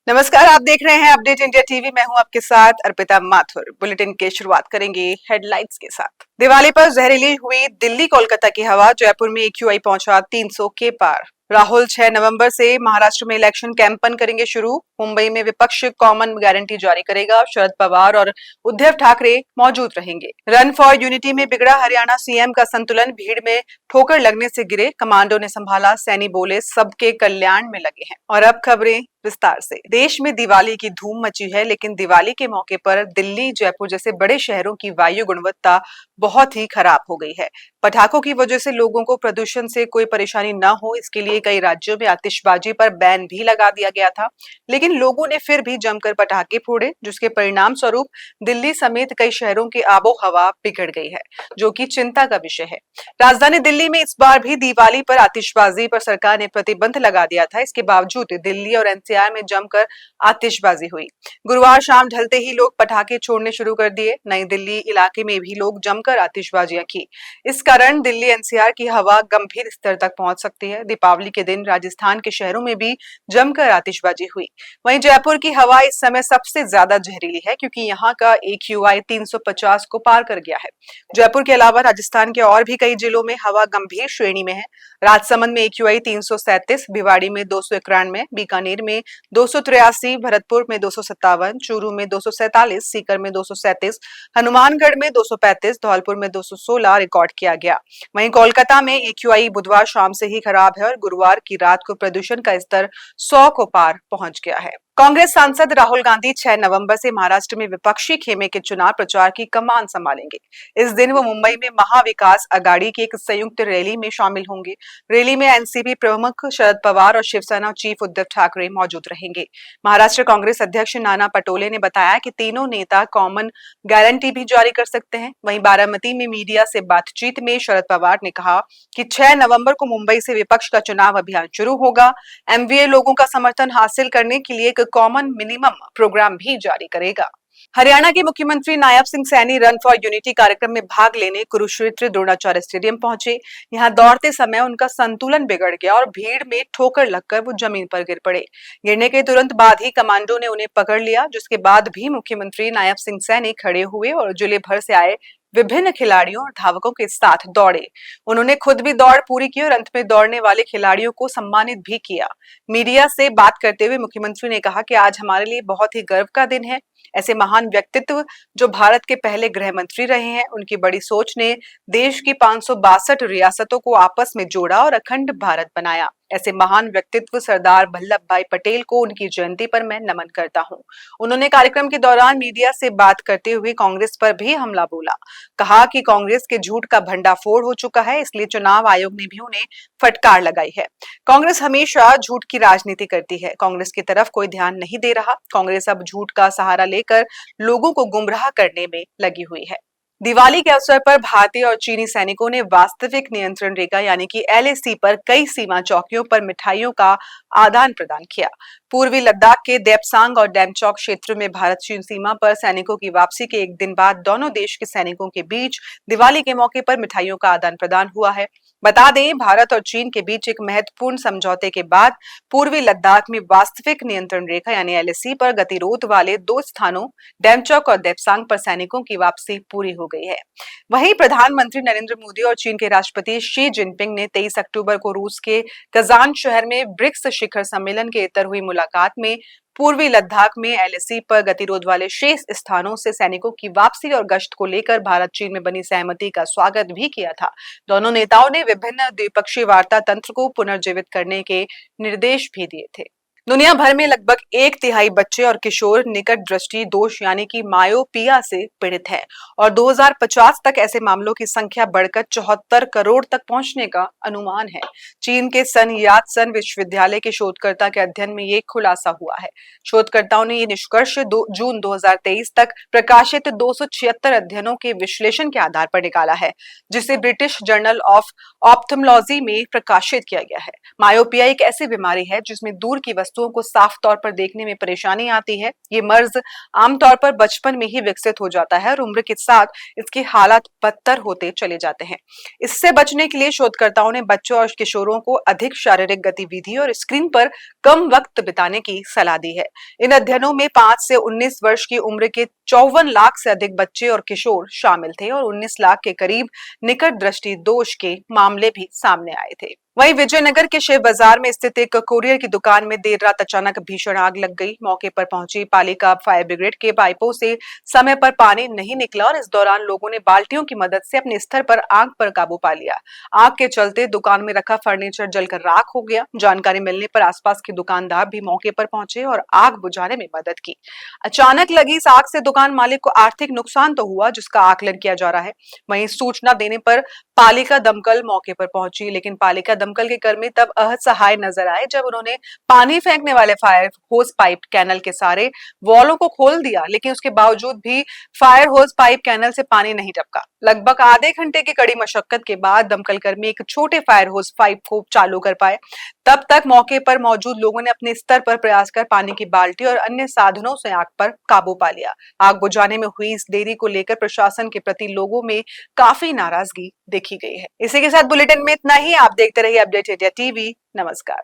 नमस्कार, आप देख रहे हैं अपडेट इंडिया टीवी। मैं हूं आपके साथ अर्पिता माथुर। बुलेटिन की शुरुआत करेंगे हेडलाइंस के साथ। दिवाली पर जहरीली हुई दिल्ली कोलकाता की हवा, जयपुर में एक्यूआई पहुंचा 300 के पार। राहुल 6 नवंबर से महाराष्ट्र में इलेक्शन कैंपेन करेंगे शुरू। मुंबई में विपक्ष कॉमन गारंटी जारी करेगा। शरद पवार और उद्धव ठाकरे मौजूद रहेंगे। रन फॉर यूनिटी में बिगड़ा हरियाणा सीएम का संतुलन, भीड़ में ठोकर लगने से गिरे। कमांडो ने संभाला, सैनी बोले सबके कल्याण में लगे हैं। और अब खबरें विस्तार से। देश में दिवाली की धूम मची है, लेकिन दिवाली के मौके पर दिल्ली, जयपुर जैसे बड़े शहरों की वायु गुणवत्ता बहुत ही खराब हो गई है। पटाखों की वजह से लोगों को प्रदूषण से कोई परेशानी न हो, इसके लिए कई राज्यों में आतिशबाजी पर बैन भी लगा दिया गया था, लेकिन लोगों ने फिर भी जमकर पटाखे फोड़े, जिसके परिणाम स्वरूप दिल्ली समेत कई शहरों की आबो हवा बिगड़ गई है, जो कि चिंता का विषय है। राजधानी दिल्ली में इस बार भी दिवाली पर आतिशबाजी पर सरकार ने प्रतिबंध लगा दिया था। इसके बावजूद दिल्ली और एनसीआर में जमकर आतिशबाजी हुई। गुरुवार शाम ढलते ही लोग पटाखे छोड़ने शुरू कर दिए। नई दिल्ली इलाके में भी लोग जमकर आतिशबाजियां की। इस कारण दिल्ली एनसीआर की हवा गंभीर स्तर तक पहुंच सकती है। दीपावली के दिन राजस्थान के शहरों में भी जमकर आतिशबाजी हुई। वहीं जयपुर की हवा इस समय सबसे ज्यादा जहरीली है, क्योंकि यहाँ का एक्यूआई 350 को पार कर गया है। जयपुर के अलावा राजस्थान के और भी कई जिलों में हवा गंभीर श्रेणी में है। राजसमंद में एक्यूआई 337, भिवाड़ी में 291, बीकानेर में 283, भरतपुर में 257, चूरू में 247, सीकर में 237, हनुमानगढ़ में 235, धौलपुर में 216 रिकॉर्ड किया गया। वहीं कोलकाता में एक्यूआई बुधवार शाम से ही खराब है और गुरुवार की रात को प्रदूषण का स्तर 100 को पार पहुंच गया है। कांग्रेस सांसद राहुल गांधी 6 नवंबर से महाराष्ट्र में विपक्षी खेमे के चुनाव प्रचार की कमान संभालेंगे। इस दिन वो मुंबई में महाविकास अघाड़ी की एक संयुक्त रैली में शामिल होंगे। रैली में एनसीपी प्रमुख शरद पवार और शिवसेना चीफ उद्धव ठाकरे मौजूद रहेंगे। महाराष्ट्र कांग्रेस अध्यक्ष नाना पटोले ने बताया कि तीनों नेता कॉमन गारंटी भी जारी कर सकते हैं। वहीं बारामती में मीडिया से बातचीत में शरद पवार ने कहा कि 6 नवंबर को मुंबई से विपक्ष का चुनाव अभियान शुरू होगा। एमवीए लोगों का समर्थन हासिल करने के लिए एक कॉमन मिनिमम प्रोग्राम भी जारी करेगा। हरियाणा के मुख्यमंत्री Nayab Singh Saini run for unity कार्यक्रम में भाग लेने कुरुक्षेत्र द्रोणाचार्य स्टेडियम पहुंचे। यहां दौड़ते समय उनका संतुलन बिगड़ गया और भीड़ में ठोकर लगकर वो जमीन पर गिर पड़े। गिरने के तुरंत बाद ही कमांडो ने उन्हें पकड़ लिया, जिसके बाद भी मुख्यमंत्री नायब सिंह सैनी खड़े हुए और जिले भर से आए विभिन्न खिलाड़ियों और धावकों के साथ दौड़े। उन्होंने खुद भी दौड़ पूरी की और अंत में दौड़ने वाले खिलाड़ियों को सम्मानित भी किया। मीडिया से बात करते हुए मुख्यमंत्री ने कहा कि आज हमारे लिए बहुत ही गर्व का दिन है। ऐसे महान व्यक्तित्व जो भारत के पहले गृह मंत्री रहे हैं, उनकी बड़ी सोच ने देश की 562 रियासतों को आपस में जोड़ा और अखंड भारत बनाया। ऐसे महान व्यक्तित्व सरदार वल्लभ भाई पटेल को उनकी जयंती पर मैं नमन करता हूं। उन्होंने कार्यक्रम के दौरान मीडिया से बात करते हुए कांग्रेस पर भी हमला बोला। कहा कि कांग्रेस के झूठ का भंडाफोड़ हो चुका है, इसलिए चुनाव आयोग ने भी उन्हें फटकार लगाई है। कांग्रेस हमेशा झूठ की राजनीति करती है। कांग्रेस की तरफ कोई ध्यान नहीं दे रहा। कांग्रेस अब झूठ का सहारा लेकर लोगों को गुमराह करने में लगी हुई है। दिवाली के अवसर पर भारतीय और चीनी सैनिकों ने वास्तविक नियंत्रण रेखा यानी कि एलएसी पर कई सीमा चौकियों पर मिठाइयों का आदान प्रदान किया। पूर्वी लद्दाख के देपसांग और डेमचौक क्षेत्र में भारत चीन सीमा पर सैनिकों की वापसी के एक दिन बाद दोनों देश के सैनिकों के बीच दिवाली के मौके पर मिठाइयों का आदान प्रदान हुआ है। बता दें, भारत और चीन के बीच एक महत्वपूर्ण समझौते के बाद पूर्वी लद्दाख में वास्तविक नियंत्रण रेखा यानी एलएसी पर गतिरोध वाले 2 स्थानों डेमचौक और देपसांग पर सैनिकों की वापसी पूरी हो गई है। वहीं प्रधानमंत्री नरेंद्र मोदी और चीन के राष्ट्रपति शी जिनपिंग ने 23 अक्टूबर को रूस के कजान शहर में ब्रिक्स शिखर सम्मेलन के इतर हुई मुलाकात में पूर्वी लद्दाख में एलएसी पर गतिरोध वाले शेष स्थानों से सैनिकों की वापसी और गश्त को लेकर भारत चीन में बनी सहमति का स्वागत भी किया था। दोनों नेताओं ने विभिन्न द्विपक्षीय वार्ता तंत्र को पुनर्जीवित करने के निर्देश भी दिए थे। दुनिया भर में लगभग 1/3 बच्चे और किशोर निकट दृष्टि दोष यानी कि मायोपिया से पीड़ित है और 2050 तक ऐसे मामलों की संख्या बढ़कर 74 करोड़ तक पहुंचने का अनुमान है। चीन के सन यात सन विश्वविद्यालय के शोधकर्ता के अध्ययन में ये खुलासा हुआ है। शोधकर्ताओं ने ये निष्कर्ष जून 2023 तक प्रकाशित 276 अध्ययनों के विश्लेषण के आधार पर निकाला है, जिसे ब्रिटिश जर्नल ऑफ ऑप्थेल्मोलॉजी में प्रकाशित किया गया है। मायोपिया एक ऐसी बीमारी है जिसमें दूर की वस्तु वस्तुओं को साफ तौर पर देखने में परेशानी आती है। ये मर्ज आमतौर पर बचपन में ही विकसित हो जाता है और उम्र के साथ इसके हालात बदतर होते चले जाते हैं। इससे बचने के लिए शोधकर्ताओं ने बच्चों और किशोरों को अधिक शारीरिक गतिविधि और स्क्रीन पर कम वक्त बिताने की सलाह दी है। इन अध्ययनों में 5 से 19 वर्ष की उम्र के 54 लाख से अधिक बच्चे और किशोर शामिल थे और 19 लाख के करीब निकट दृष्टि दोष के मामले भी सामने आए थे। वहीं विजयनगर के शिव बाजार में स्थित एक कोरियर की दुकान में देर रात अचानक भीषण आग लग गई। मौके पर पहुंची पालिका फायर ब्रिगेड के पाइपों से समय पर पानी नहीं निकला और इस दौरान लोगों ने बाल्टियों की मदद से अपने स्तर पर आग पर काबू पा लिया। आग के चलते दुकान में रखा फर्नीचर जलकर राख हो गया। जानकारी मिलने पर आसपास के दुकानदार भी मौके पर पहुंचे और आग बुझाने में मदद की। अचानक लगी इस आग से दुकान मालिक को आर्थिक नुकसान तो हुआ, जिसका आकलन किया जा रहा है। वहीं सूचना देने पर पालिका दमकल मौके पर पहुंची, लेकिन पालिका दमकल के कर्मी तब असहाय नजर आए जब उन्होंने पानी फेंकने वाले फायर होस पाइप कैनल के सारे वॉलों को खोल दिया, लेकिन उसके बावजूद भी फायर होस पाइप कैनल से पानी नहीं टपका। लगभग आधे घंटे की कड़ी मशक्कत के बाद दमकल कर्मी एक छोटे फायर होस पाइप को चालू कर पाए। तब तक मौके पर मौजूद लोगों ने अपने स्तर पर प्रयास कर पानी की बाल्टी और अन्य साधनों से आग पर काबू पा लिया। आग बुझाने में हुई इस देरी को लेकर प्रशासन के प्रति लोगों में काफी नाराजगी देखी गई है। इसी के साथ बुलेटिन में इतना ही। आप देखते रहिए अपडेट इंडिया टीवी। नमस्कार।